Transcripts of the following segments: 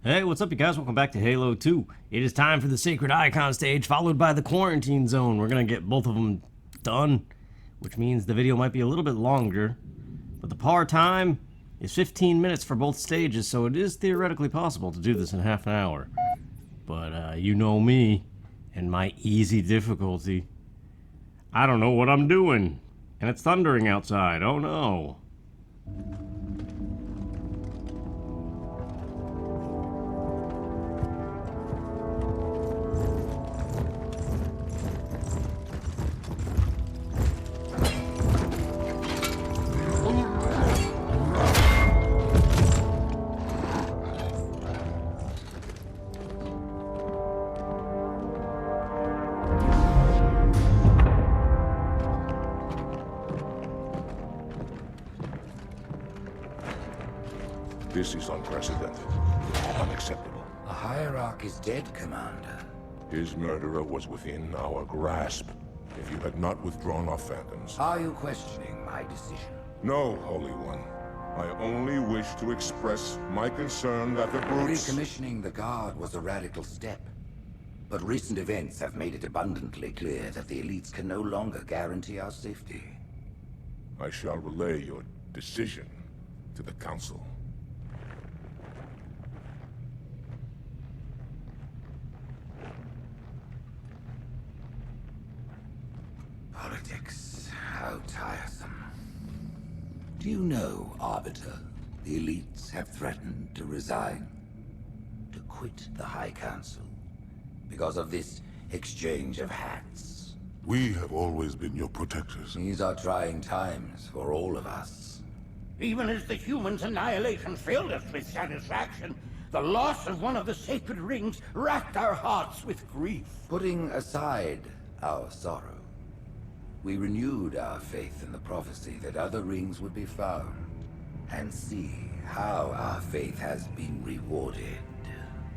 Hey, what's up, you guys? Welcome back to Halo 2. It is time for the Sacred Icon stage, followed by the Quarantine Zone. We're gonna get both of them done, which means the video might be a little bit longer. But the par time is 15 minutes for both stages, so it is theoretically possible to do this in half an hour. But you know me and my easy difficulty. I don't know what I'm doing, and it's thundering outside. Oh no. This is unprecedented. Unacceptable. The Hierarch is dead, Commander. His murderer was within our grasp. If you had not withdrawn our phantoms... Are you questioning my decision? No, Holy One. I only wish to express my concern that the brutes... Recommissioning the Guard was a radical step. But recent events have made it abundantly clear that the elites can no longer guarantee our safety. I shall relay your decision to the Council. Politics, how tiresome. Do you know, Arbiter, the elites have threatened to resign? To quit the High Council? Because of this exchange of hats? We have always been your protectors. These are trying times for all of us. Even as the humans' annihilation filled us with satisfaction, the loss of one of the sacred rings racked our hearts with grief. Putting aside our sorrow, we renewed our faith in the prophecy that other rings would be found, and see how our faith has been rewarded.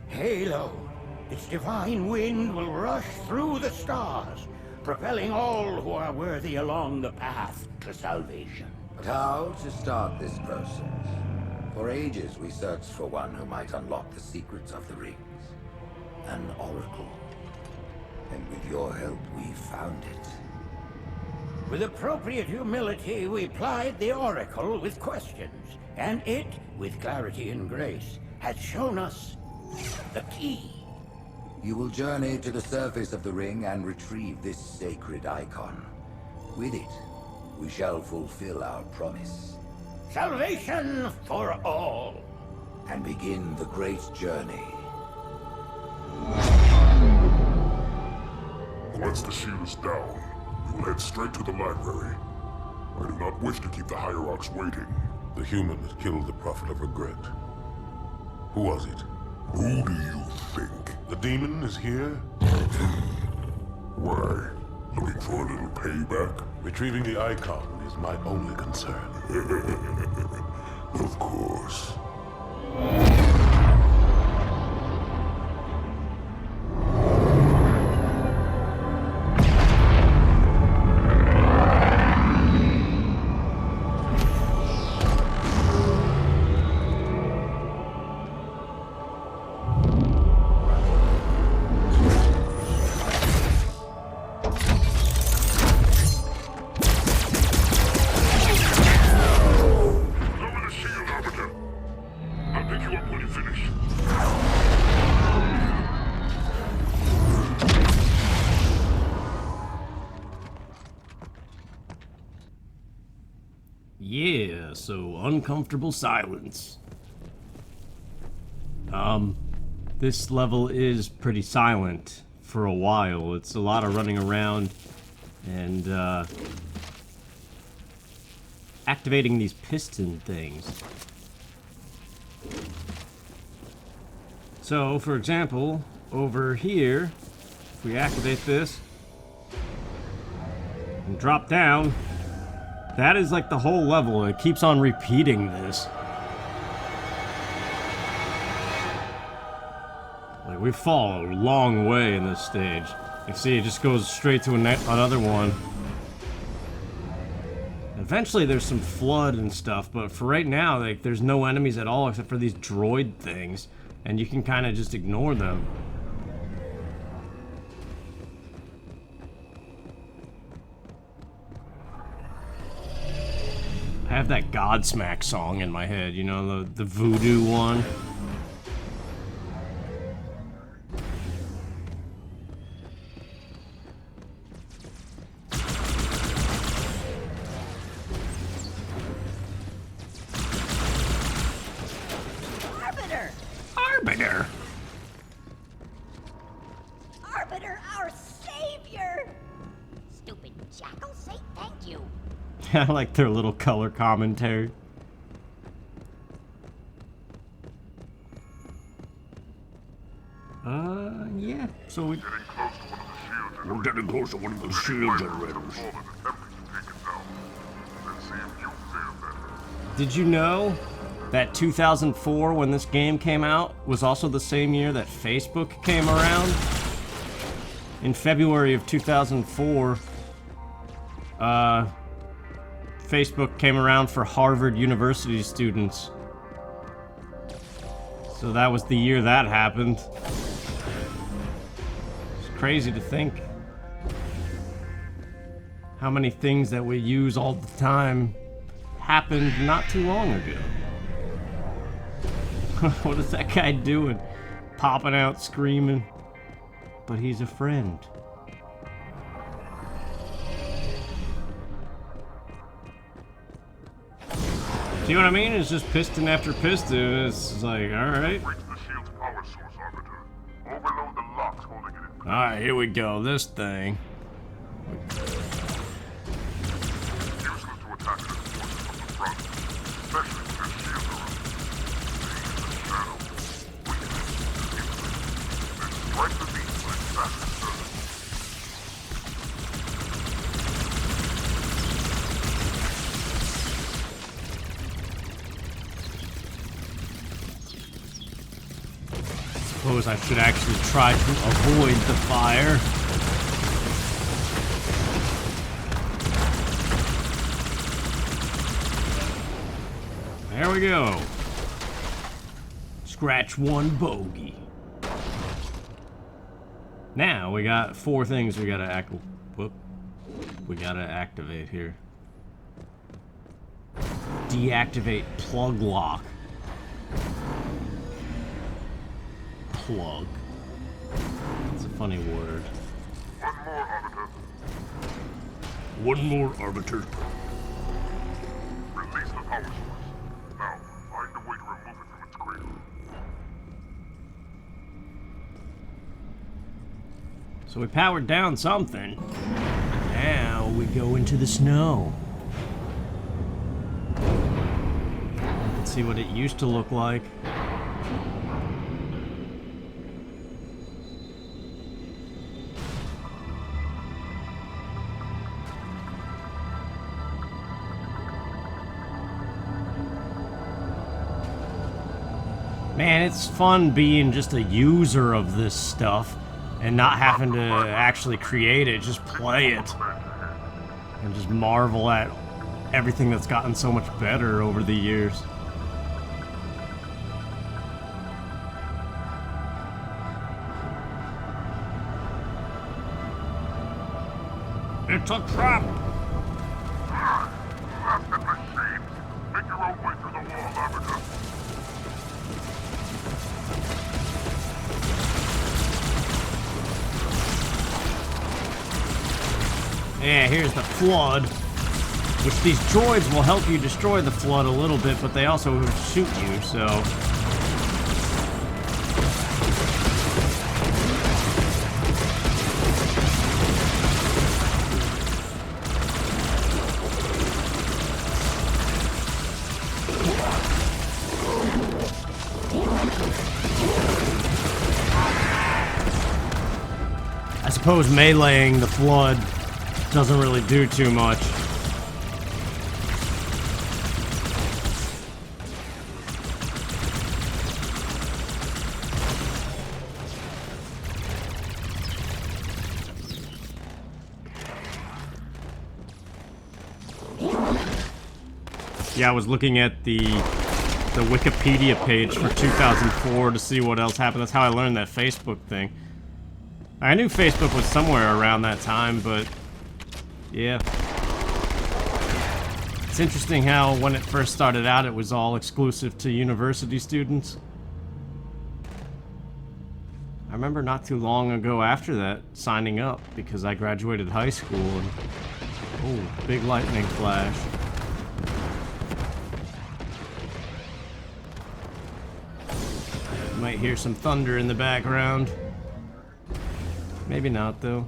Halo, its divine wind will rush through the stars, propelling all who are worthy along the path to salvation. But how to start this process? For ages we searched for one who might unlock the secrets of the rings. An oracle. And with your help, we found it. With appropriate humility, we plied the Oracle with questions, and it, with clarity and grace, has shown us the key. You will journey to the surface of the ring and retrieve this sacred icon. With it, we shall fulfill our promise. Salvation for all. And begin the great journey. Once the shield is down, we will head straight to the library. I do not wish to keep the Hierarchs waiting. The human that killed the Prophet of Regret. Who was it? Who do you think? The demon is here? Why? Looking for a little payback? Retrieving the icon is my only concern. Of course. Yeah, so uncomfortable silence. This level is pretty silent for a while. It's a lot of running around and, activating these piston things. So, for example, over here, if we activate this and drop down, that is like the whole level. It keeps on repeating this. Like, we fall a long way in this stage. You see, it just goes straight to another one. Eventually there's some flood and stuff, but for right now, like, there's no enemies at all except for these droid things. and you can kind of just ignore them. I have that Godsmack song in my head, you know, the voodoo one. Arbiter! Arbiter! Arbiter, our savior! Stupid jackal, say thank you. I like their little color commentary. Yeah. So we... We're getting close to one of the shield generators. Did you know that 2004, when this game came out, was also the same year that Facebook came around? In February of 2004, Facebook came around for Harvard University students. So that was the year that happened. It's crazy to think how many things that we use all the time happened not too long ago. What is that guy doing? Popping out, screaming. But he's a friend. See what I mean? It's just piston after piston. It's like, alright. Reach the shield's power source, Arbiter. Overload the locks holding it in place. Alright, here we go. This thing. Useless to attack it as forces from the front, especially with their shields around. Stay in the shadow. Weakness. Then strike the beast like fast as service. Suppose I should actually try to avoid the fire. There we go. Scratch one bogey. Now we got 4 things we gotta we gotta activate here. Deactivate plug lock. Plug. It's a funny word. One more, Arbiter. Release the power source. Now, find a way to remove it from its cradle. So we powered down something. Now we go into the snow. Let's see what it used to look like. Man, it's fun being just a user of this stuff and not having to actually create it, just play it. And just marvel at everything that's gotten so much better over the years. It's a trap! Blasted machines! Make your own way through the wall, Arbiter. Yeah, here's the flood. Which these droids will help you destroy the flood a little bit, but they also shoot you, so... I suppose meleeing the flood doesn't really do too much. Yeah, I was looking at the the Wikipedia page for 2004 to see what else happened. That's how I learned that Facebook thing. I knew Facebook was somewhere around that time, but yeah. It's interesting how when it first started out, it was all exclusive to university students. I remember not too long ago after that signing up because I graduated high school and oh, big lightning flash. You might hear some thunder in the background. Maybe not though.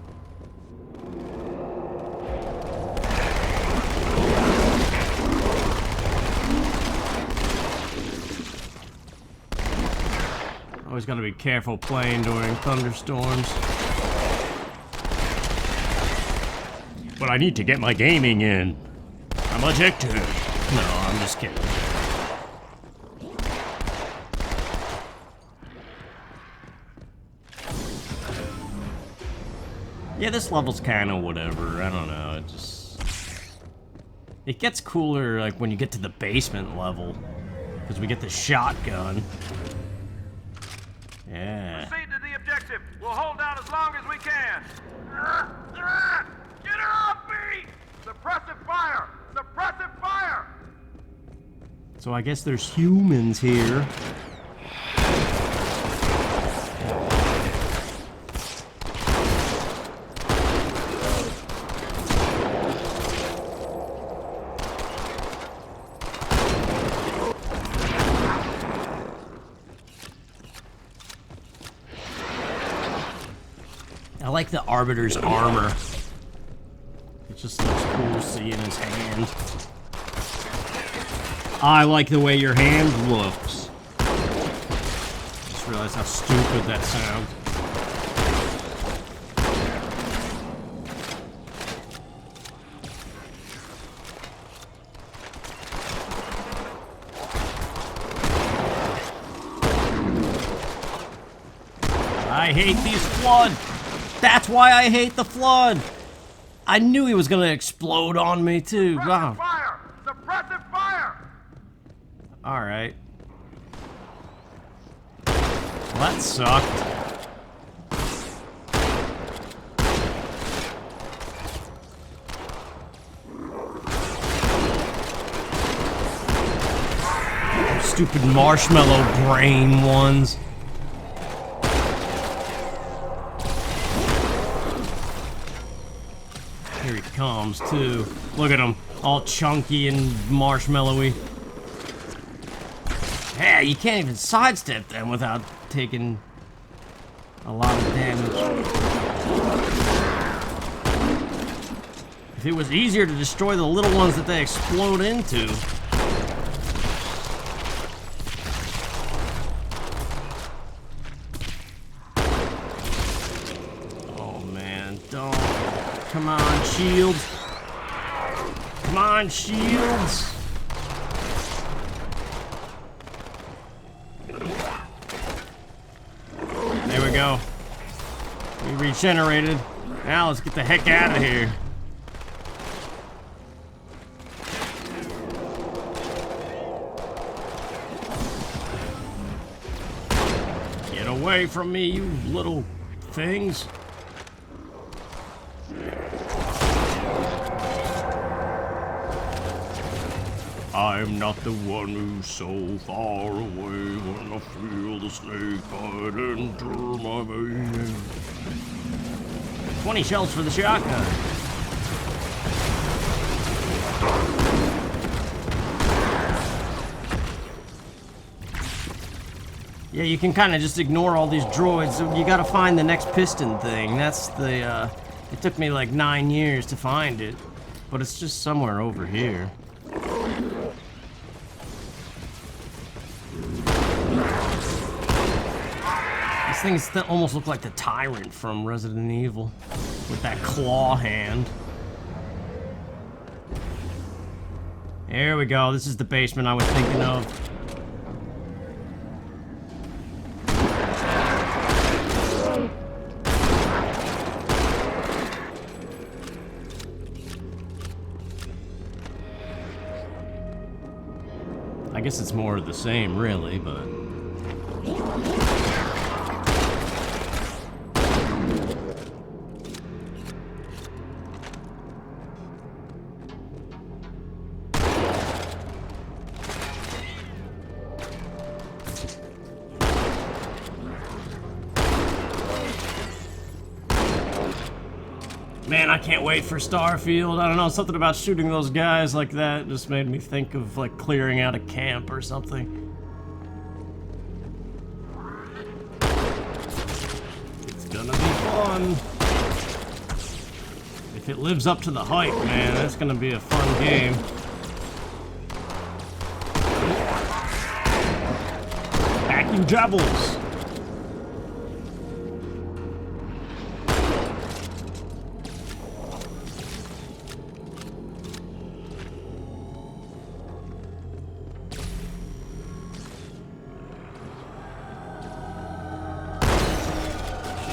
Always gotta be careful playing during thunderstorms. But I need to get my gaming in. I'm addicted. No, I'm just kidding. Yeah, this level's kinda whatever. I don't know, it just... It gets cooler, like, when you get to the basement level. Because we get the shotgun. Yeah. Proceed to the objective. We'll hold out as long as we can. Get her off me! Suppressive fire! Suppressive fire! So I guess there's humans here. I like the Arbiter's armor. It just looks cool seeing his hand. I like the way your hand looks. Just realized how stupid that sounds. I hate these flood. That's why I hate the flood. I knew he was gonna explode on me too. Wow. Suppressive fire! Suppressive fire! All right. Well, that sucked. Stupid marshmallow brain ones. Here he comes, too. Look at him, all chunky and marshmallowy. Yeah, you can't even sidestep them without taking a lot of damage. If it was easier to destroy the little ones that they explode into. Oh man, don't. Come on, shields. Come on, shields. There we go. We regenerated. Now let's get the heck out of here. Get away from me, you little things. I'm not the one who's so far away when I feel the snake bite enter my veins. 20 shells for the shotgun. Yeah, you can kind of just ignore all these droids. So you gotta find the next piston thing. That's the, it took me like 9 years to find it. But it's just somewhere over here. These things that almost look like the Tyrant from Resident Evil. With that claw hand. There we go. This is the basement I was thinking of. I guess it's more of the same, really, but... Man, I can't wait for Starfield. I don't know, something about shooting those guys like that just made me think of, like, clearing out a camp or something. It's gonna be fun. If it lives up to the hype, man, that's gonna be a fun game. Vacuum Jabbles!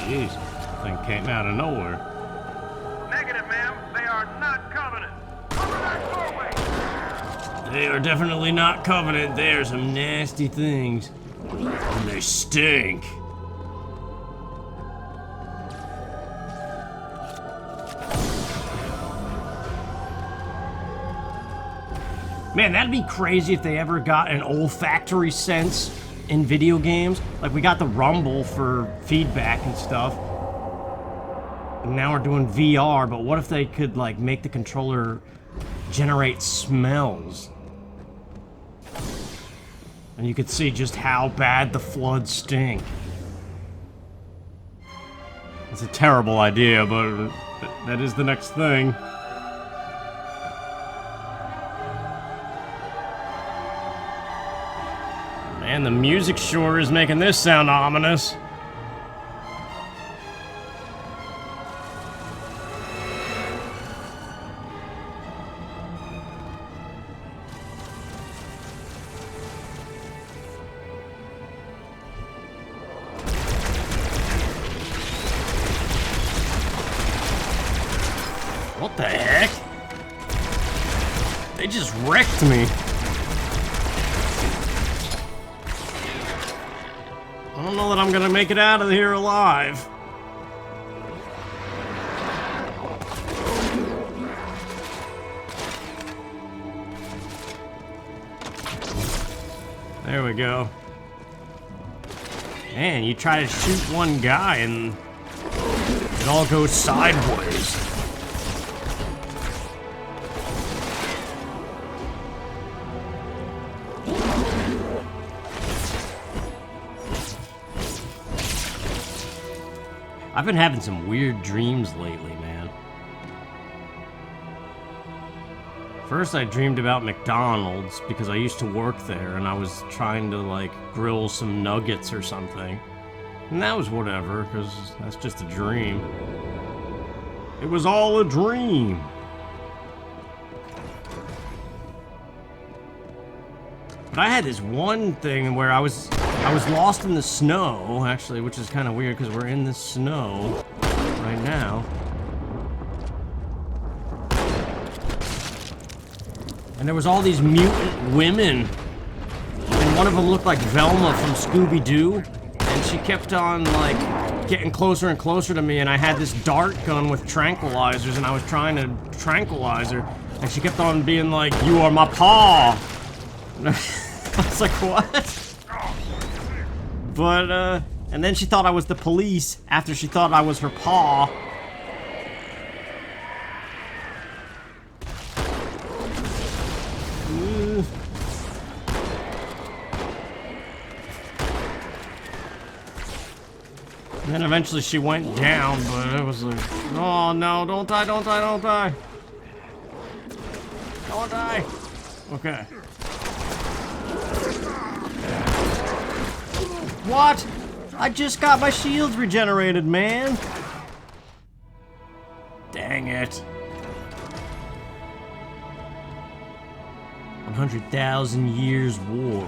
Jeez, thing came out of nowhere. Negative, ma'am. They are not Covenant. Cover that doorway. They are definitely not Covenant. They are some nasty things. And they stink. Man, that'd be crazy if they ever got an olfactory sense in video games. Like, we got the rumble for feedback and stuff. And now we're doing VR, but what if they could, like, make the controller generate smells? And you could see just how bad the floods stink. It's a terrible idea, but that is the next thing. Man, the music sure is making this sound ominous. What the heck? They just wrecked me. I don't know that I'm gonna make it out of here alive. There we go. Man, you try to shoot one guy and it all goes sideways. I've been having some weird dreams lately, man. First, I dreamed about McDonald's because I used to work there and I was trying to, like, grill some nuggets or something. And that was whatever, because that's just a dream. It was all a dream. But I had this one thing where I was lost in the snow, actually, which is kind of weird because we're in the snow right now. And there was all these mutant women. And one of them looked like Velma from Scooby-Doo. And she kept on, like, getting closer and closer to me. And I had this dart gun with tranquilizers and I was trying to tranquilize her. And she kept on being like, "You are my paw." And I was like, what? But, and then she thought I was the police after she thought I was her paw. And then eventually she went down, but it was like, oh no, don't die, don't die, don't die. Don't die. Okay. What? I just got my shields regenerated, man. Dang it. 100,000 years war.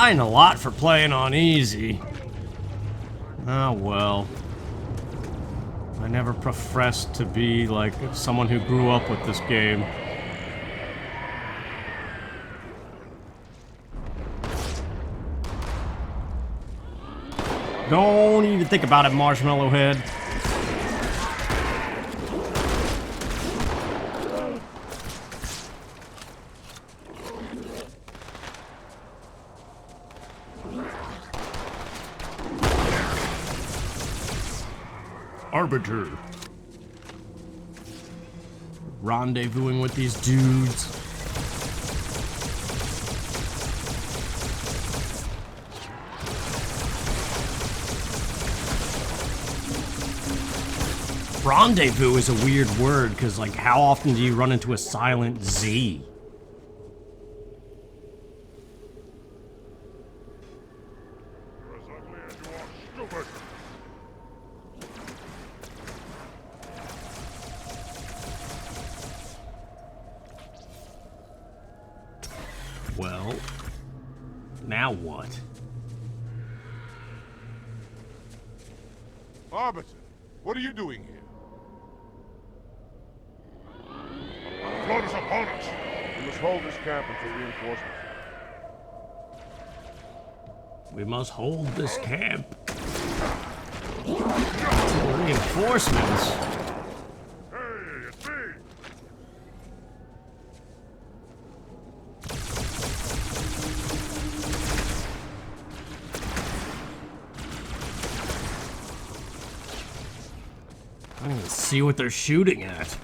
dying a lot for playing on easy. Oh well. I never professed to be like someone who grew up with this game. Don't even think about it, Marshmallow Head. Arbiter. Rendezvousing with these dudes. Rendezvous is a weird word, because, like, how often do you run into a silent Z? You're as ugly as you are stupid. Well, now what? Arbiter, what are you doing here? Flood is upon us. We must hold this camp until reinforcements. We must hold this camp. Until reinforcements. Hey, it's me! I don't even see what they're shooting at.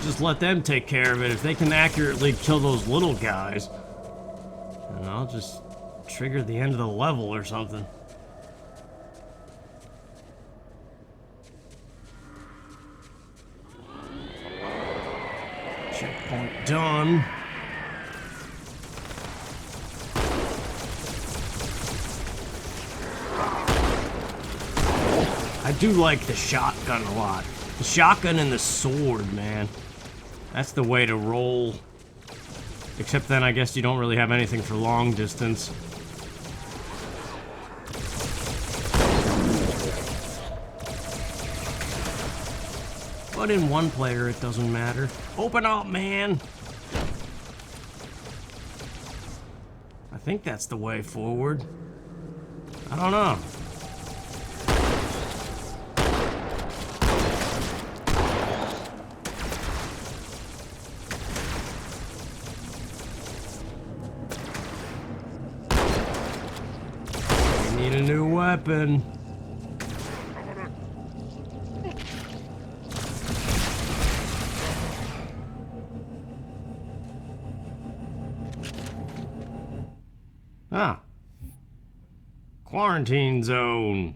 Just let them take care of it. If they can accurately kill those little guys, then I'll just trigger the end of the level or something. Checkpoint done. I do like the shotgun a lot. The shotgun and the sword, man. That's the way to roll. Except then I guess you don't really have anything for long distance. But in one player it doesn't matter. Open up, man! I think that's the way forward. I don't know. Need a new weapon. Ah. Quarantine zone.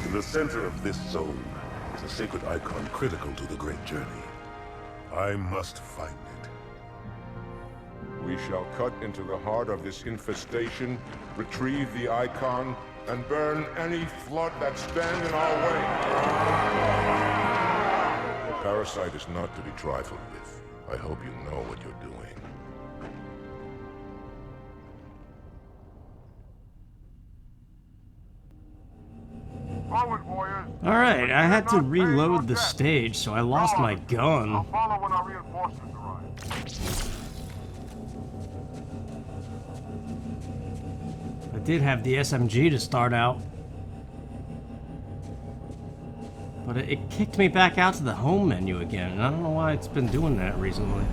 In the center of this zone is a sacred icon critical to the great journey. I must find it. We shall cut into the heart of this infestation, retrieve the icon, and burn any flood that stand in our way. The parasite is not to be trifled with. I hope you know what you're doing. Forward, warriors. Alright, I had to reload the stage, so I lost my I'll gun. follow when our reinforcements arrive. I did have the SMG to start out. But it kicked me back out to the home menu again, and I don't know why it's been doing that recently.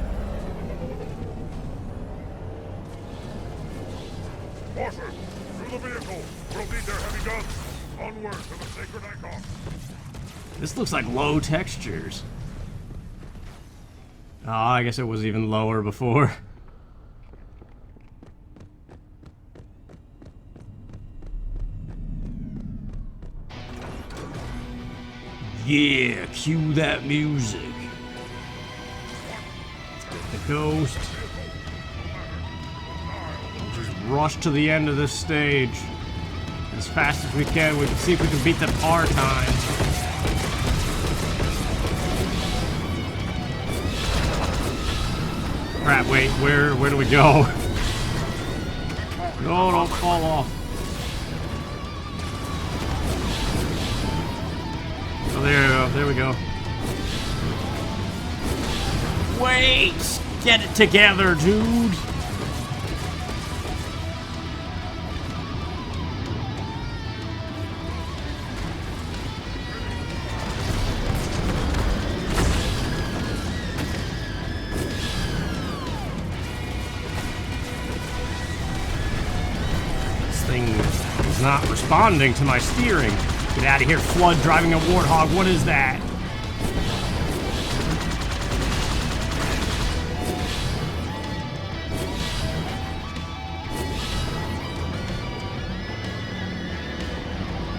Horses, through the vehicle. We'll need their heavy guns. Onward to the sacred icon. This looks like low textures. Oh, I guess it was even lower before. Yeah, cue that music. Let's get the ghost. We'll just rush to the end of this stage. as fast as we can. We can see if we can beat the par time. Crap, wait, where do we go? No, don't fall off. Oh, there we go. Wait! Get it together, dude! This thing is not responding to my steering. Get out of here, Flood driving a Warthog. What is that?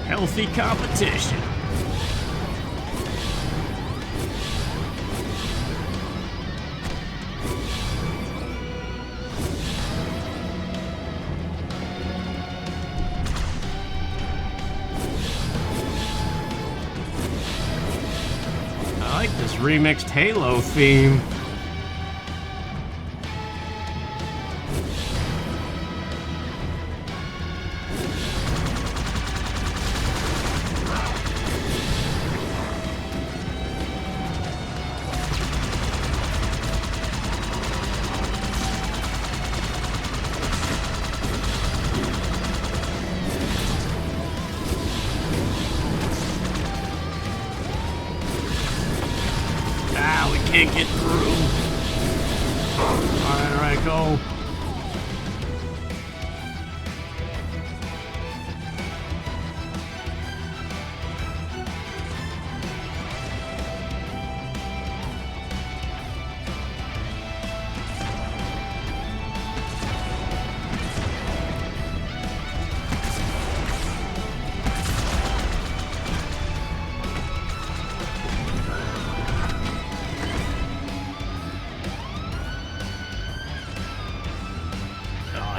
Healthy competition. I like this remixed Halo theme. Can't get through. Alright, go.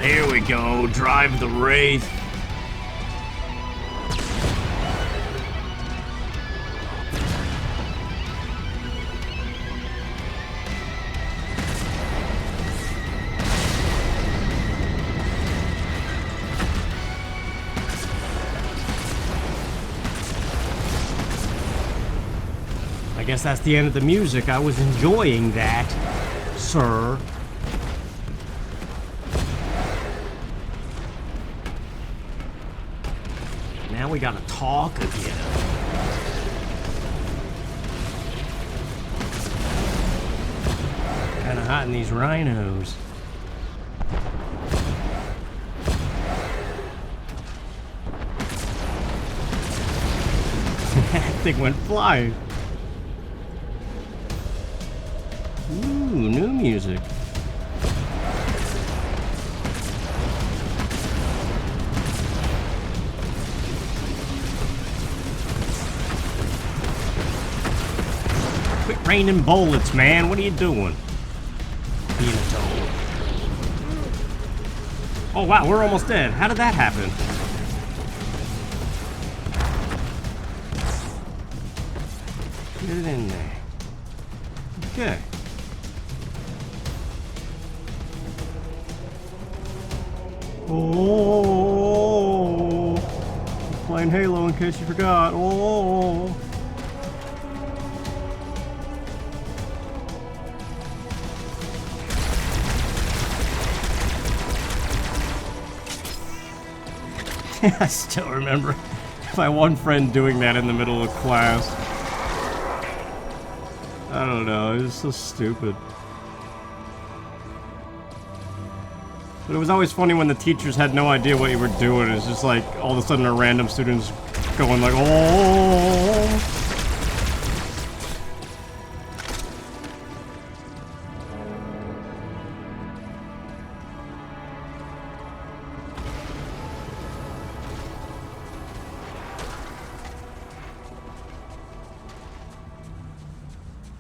Here we go, drive the Wraith. I guess that's the end of the music. I was enjoying that, sir. Now we gotta talk again. Kinda hot in these rhinos. That thing went flying. Ooh, new music. Quit raining bullets, man. What are you doing? Being a toad. Oh, wow, we're almost dead. How did that happen? Get it in there. Okay. Oh, playing Halo in case you forgot. Oh. I still remember my one friend doing that in the middle of class. I don't know, it was so stupid. But it was always funny when the teachers had no idea what you were doing. It's just like all of a sudden a random student's going like, oh.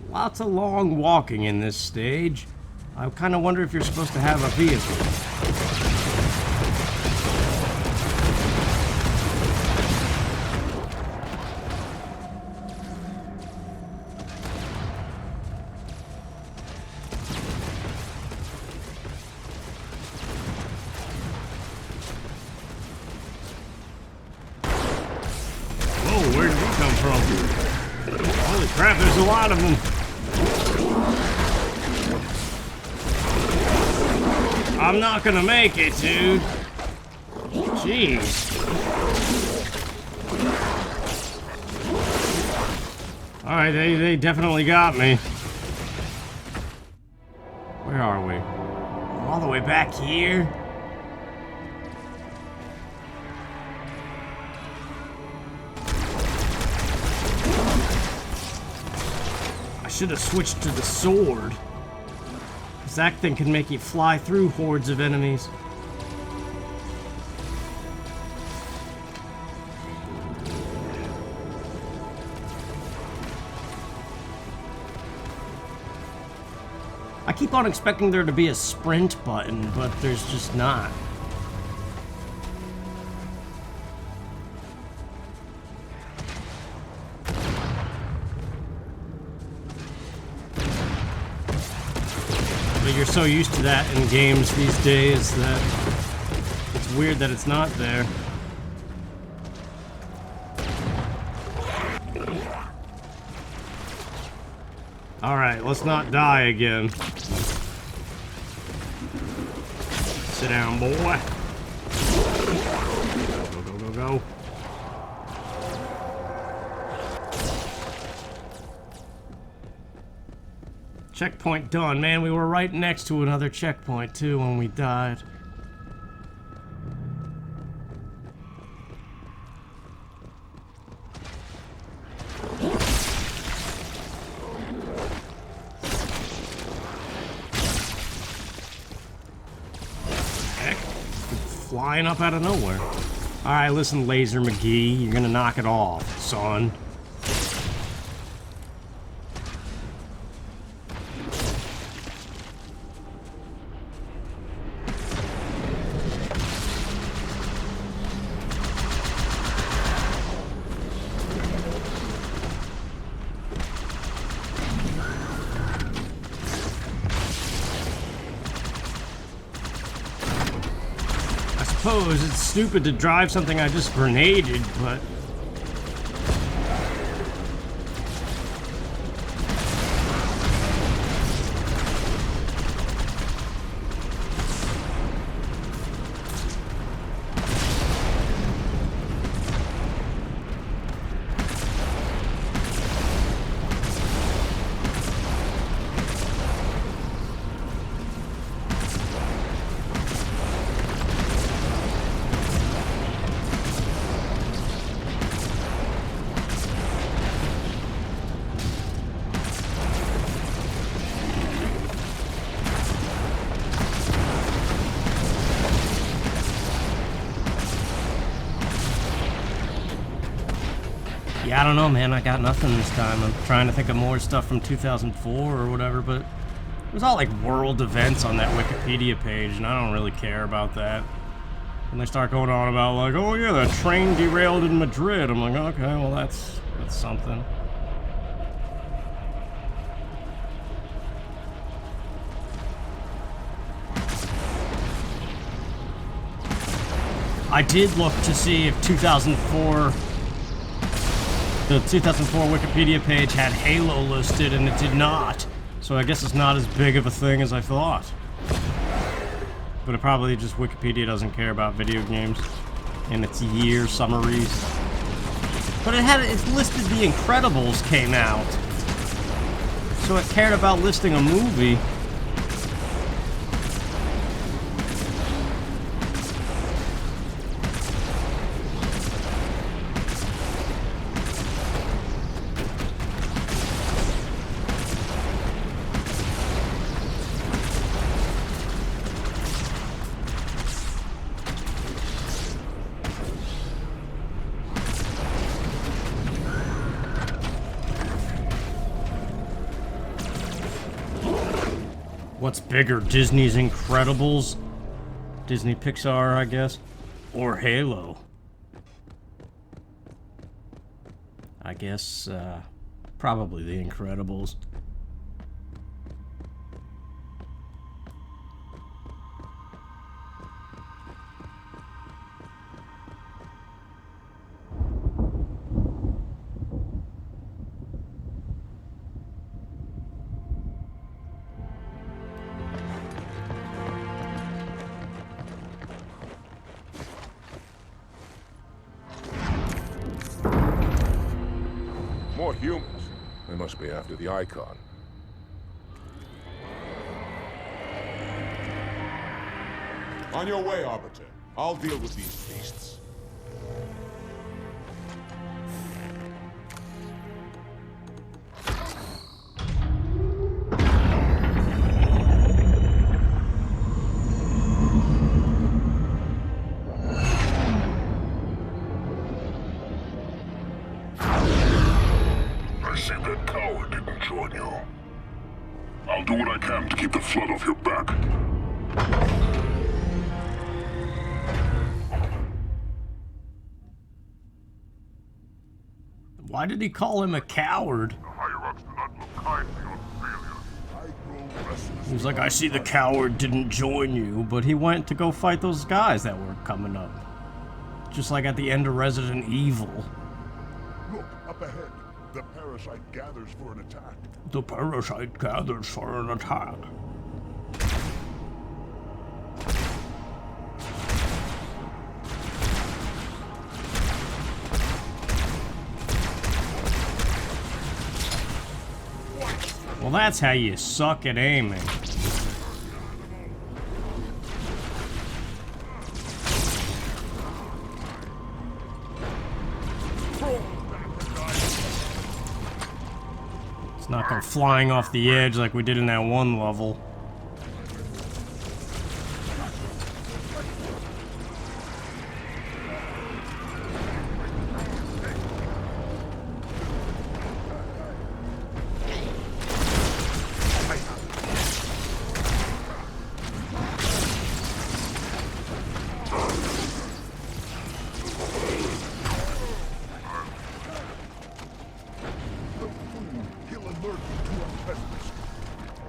Lots of long walking in this stage. I kind of wonder if you're supposed to have a vehicle. there's a lot of them. I'm not gonna make it, dude. Jeez. Alright, they definitely got me. Where are we? All the way back here? I should have switched to the sword. Because that thing can make you fly through hordes of enemies. I keep on expecting there to be a sprint button, but there's just not. But you're so used to that in games these days that it's weird that it's not there. Alright, let's not die again. Sit down, boy. Go, go, go, go. Checkpoint done. Man, we were right next to another checkpoint, too, when we died. Flying up out of nowhere. Alright, listen, Laser McGee, you're gonna knock it off, son. I suppose it's stupid to drive something I just grenaded, but... Yeah, I don't know, man. I got nothing this time. I'm trying to think of more stuff from 2004 or whatever, but it was all like world events on that Wikipedia page, and I don't really care about that. And they start going on about like, oh yeah, the train derailed in Madrid. I'm like, okay, well that's something. I did look to see if 2004... The 2004 Wikipedia page had Halo listed, and it did not. So I guess it's not as big of a thing as I thought. But it probably just Wikipedia doesn't care about video games and its year summaries. But it listed The Incredibles came out. So it cared about listing a movie. What's bigger, Disney's Incredibles? Disney Pixar, I guess? Or Halo? I guess, probably The Incredibles. humans. They must be after the Icon. On your way, Arbiter. I'll deal with these beasts. I see that coward didn't join you. I'll do what I can to keep the flood off your back. Why did he call him a coward? The Hierarchs do not look kindly on failure. I grow restless. He was like, I see the coward didn't join you, but he went to go fight those guys that were coming up. Just like at the end of Resident Evil. Look, up ahead. The parasite gathers for an attack. The parasite gathers for an attack. Well, that's how you suck at aiming. It's not go flying off the edge like we did in that one level. He'll alert you to our presence.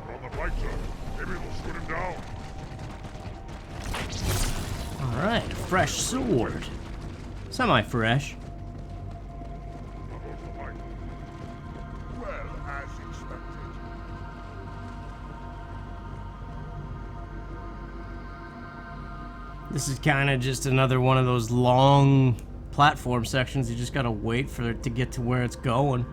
We're on the right, sir. Maybe we'll shoot him down. Alright, fresh sword. Semi-fresh. Well, as expected. This is kind of just another one of those long platform sections. You just gotta wait for it to get to where it's going.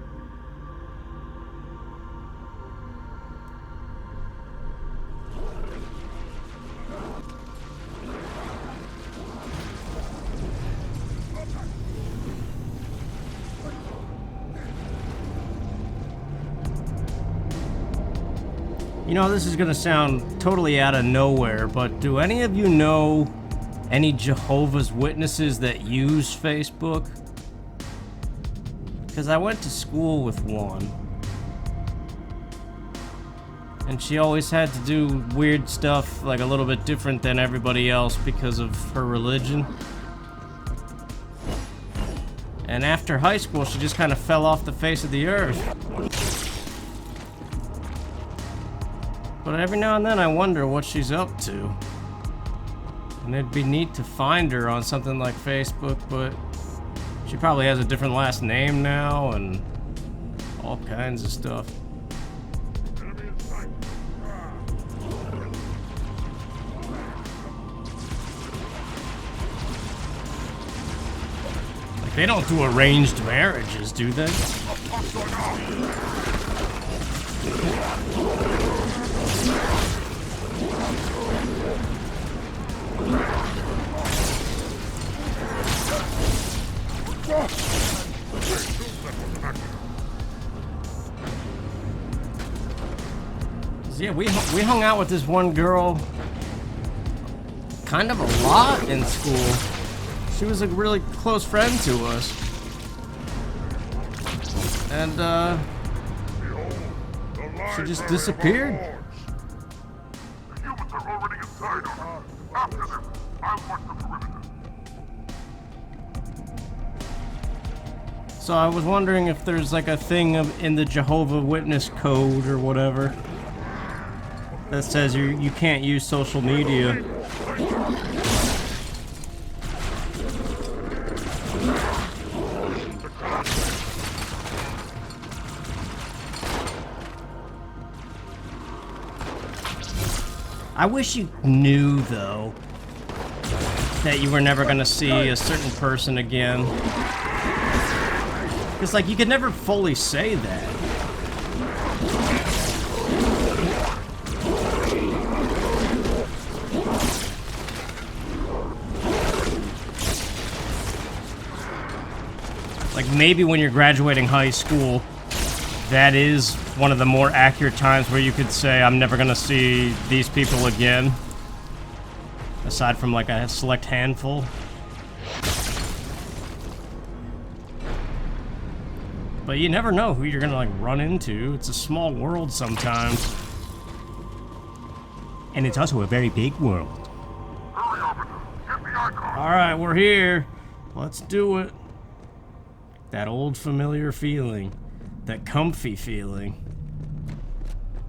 You know, this is gonna sound totally out of nowhere, but do any of you know any Jehovah's Witnesses that use Facebook? Because I went to school with one. And she always had to do weird stuff, like a little bit different than everybody else because of her religion. And after high school, she just kind of fell off the face of the earth. But every now and then I wonder what she's up to. And it'd be neat to find her on something like Facebook, but she probably has a different last name now and all kinds of stuff. Enemy in sight. Like, they don't do arranged marriages, do they? Yeah, we hung out with this one girl kind of a lot in school. She was a really close friend to us. And, she just disappeared. The humans are already inside her. After them, I'll watch the perimeter. So I was wondering if there's like a thing in the Jehovah's Witness code or whatever that says you can't use social media. I wish you knew, though, that you were never going to see a certain person again. Because, like, you could never fully say that. Like, maybe when you're graduating high school, that is one of the more accurate times where you could say, I'm never gonna see these people again. Aside from, like, a select handful. But you never know who you're gonna, like, run into. It's a small world sometimes. And it's also a very big world. Alright, we're here. Let's do it. That old familiar feeling. That comfy feeling.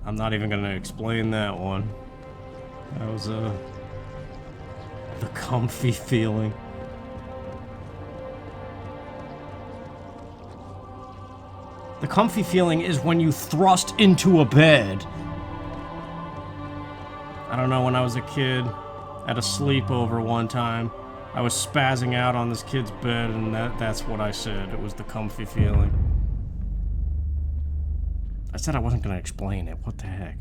I'm not even gonna explain that one. That was the comfy feeling. The comfy feeling is when you thrust into a bed. I don't know, when I was a kid, at a sleepover one time, I was spazzing out on this kid's bed, and that's what I said. It was the comfy feeling. I said I wasn't gonna explain it. What the heck?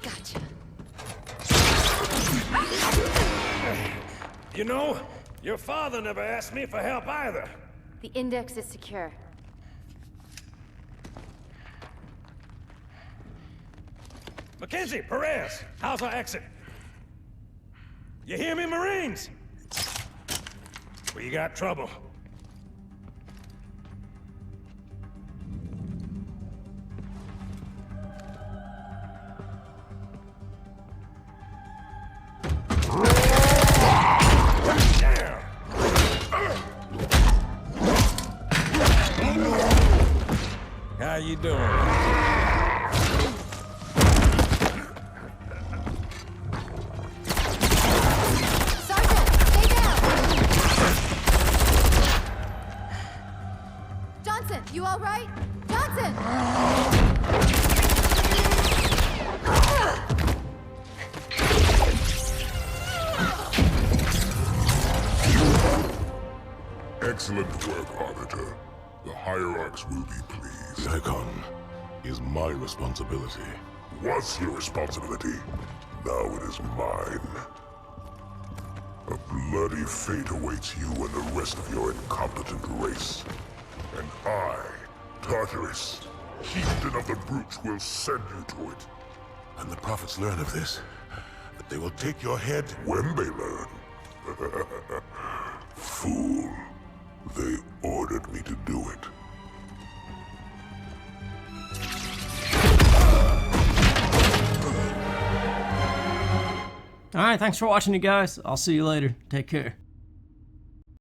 Gotcha. You know, your father never asked me for help either. The index is secure. Mackenzie, Perez, how's our exit? You hear me, Marines? We got trouble. How you doing? Sergeant, stay down! Johnson, you all right? Johnson! Excellent work, Arbiter. The Hierarchs will be pleased. The Icon is my responsibility. Was your responsibility. Now it is mine. A bloody fate awaits you and the rest of your incompetent race. And I, Tartarus, chieftain of the Brutes, will send you to it. And the prophets learn of this, that they will take your head. When they learn. Fool. They ordered me to do it. Alright, thanks for watching, you guys. I'll see you later. Take care.